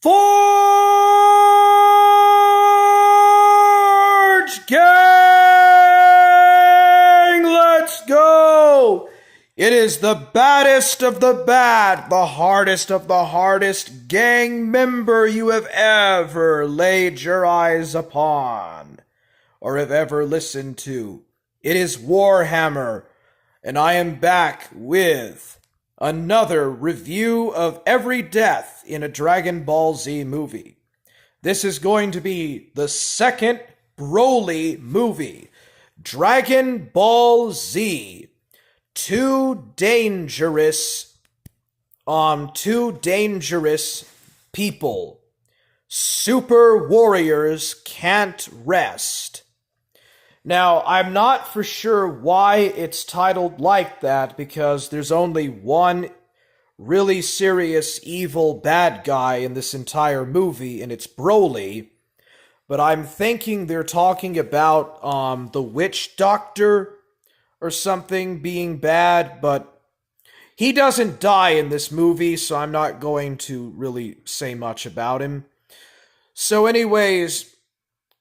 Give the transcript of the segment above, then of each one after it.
Forge Gang! Let's go! It is the baddest of the bad, the hardest of the hardest gang member you have ever laid your eyes upon, or have ever listened to. It is Warhammer, and I am back with another review of every death in a Dragon Ball Z movie. This is going to be the second Broly movie, Dragon Ball Z. Too dangerous people. Super Warriors can't rest. Now, I'm not for sure why it's titled like that, because there's only one really serious evil bad guy in this entire movie, and it's Broly. But I'm thinking they're talking about the witch doctor or something being bad, but he doesn't die in this movie, so I'm not going to really say much about him. So anyways,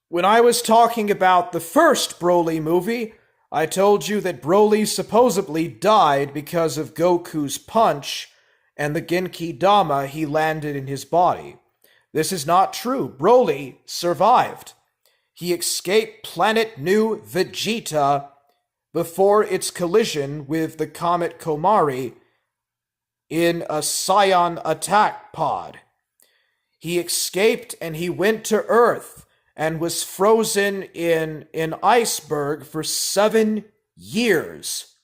when I was talking about the first Broly movie, I told you that Broly supposedly died because of Goku's punch and the Genki Dama he landed in his body. This is not true. Broly survived. He escaped planet New Vegeta before its collision with the comet Komari in a Scion attack pod. He escaped and he went to Earth and was frozen in an iceberg for 7 years.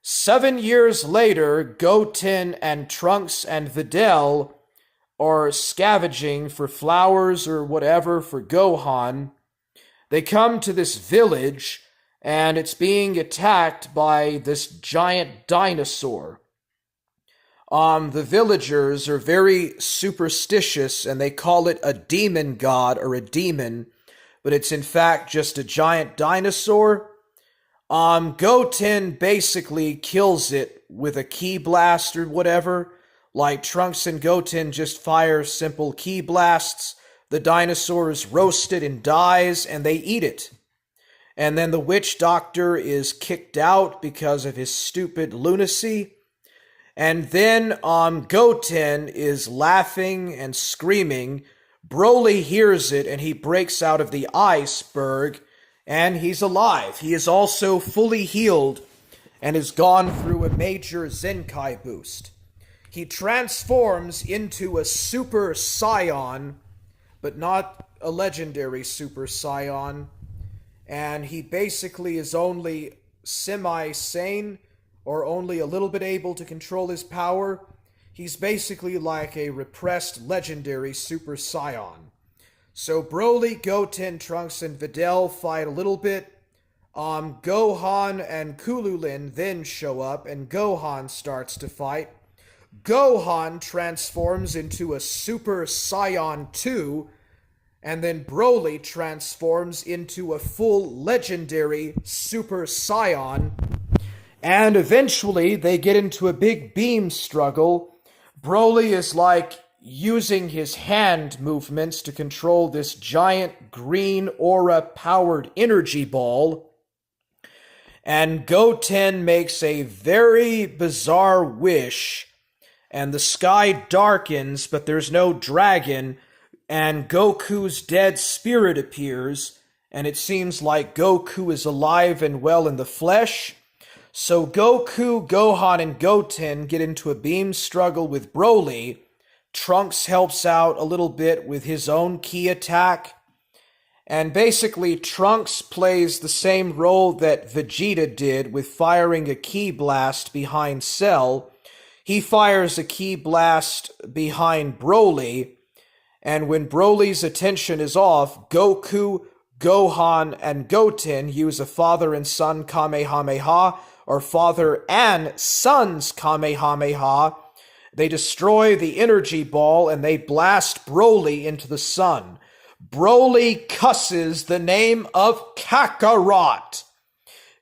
7 years later, Goten and Trunks and Videl are scavenging for flowers or whatever for Gohan. They come to this village, and it's being attacked by this giant dinosaur. The villagers are very superstitious, and they call it a demon god or a demon, but it's in fact just a giant dinosaur. Goten basically kills it with a ki blast or whatever. Like Trunks and Goten just fire simple ki blasts. The dinosaur is roasted and dies, and they eat it. And then the witch doctor is kicked out because of his stupid lunacy. And then Goten is laughing and screaming. Broly hears it and he breaks out of the iceberg and he's alive. He is also fully healed and has gone through a major Zenkai boost. He transforms into a Super Saiyan, but not a legendary Super Saiyan. And he basically is only semi-sane, or only a little bit able to control his power. He's basically like a repressed legendary Super Saiyan. So Broly, Goten, Trunks, and Videl fight a little bit. Gohan and Kululin then show up, and Gohan starts to fight. Gohan transforms into a Super Saiyan 2, and then Broly transforms into a full legendary Super Saiyan. And eventually they get into a big beam struggle. Broly is like using his hand movements to control this giant green aura-powered energy ball. And Goten makes a very bizarre wish, and the sky darkens, but there's no dragon, and Goku's dead spirit appears, and it seems like Goku is alive and well in the flesh. So Goku, Gohan, and Goten get into a beam struggle with Broly. Trunks helps out a little bit with his own ki attack. And basically, Trunks plays the same role that Vegeta did with firing a ki blast behind Cell. He fires a ki blast behind Broly, and when Broly's attention is off, Goku, Gohan, and Goten use a father and son Kamehameha, or father and son's Kamehameha. They destroy the energy ball and they blast Broly into the sun. Broly cusses the name of Kakarot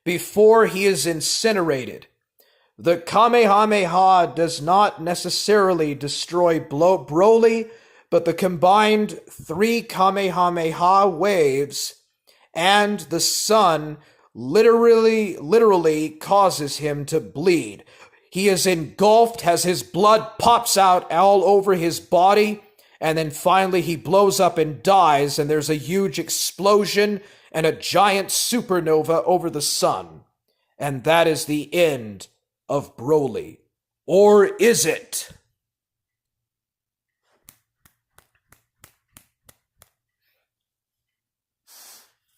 before he is incinerated. The Kamehameha does not necessarily destroy Broly, but the combined 3 Kamehameha waves and the sun literally causes him to bleed. He is engulfed as his blood pops out all over his body, and then finally he blows up and dies, and there's a huge explosion and a giant supernova over the sun. And that is the end of Broly. Or is it?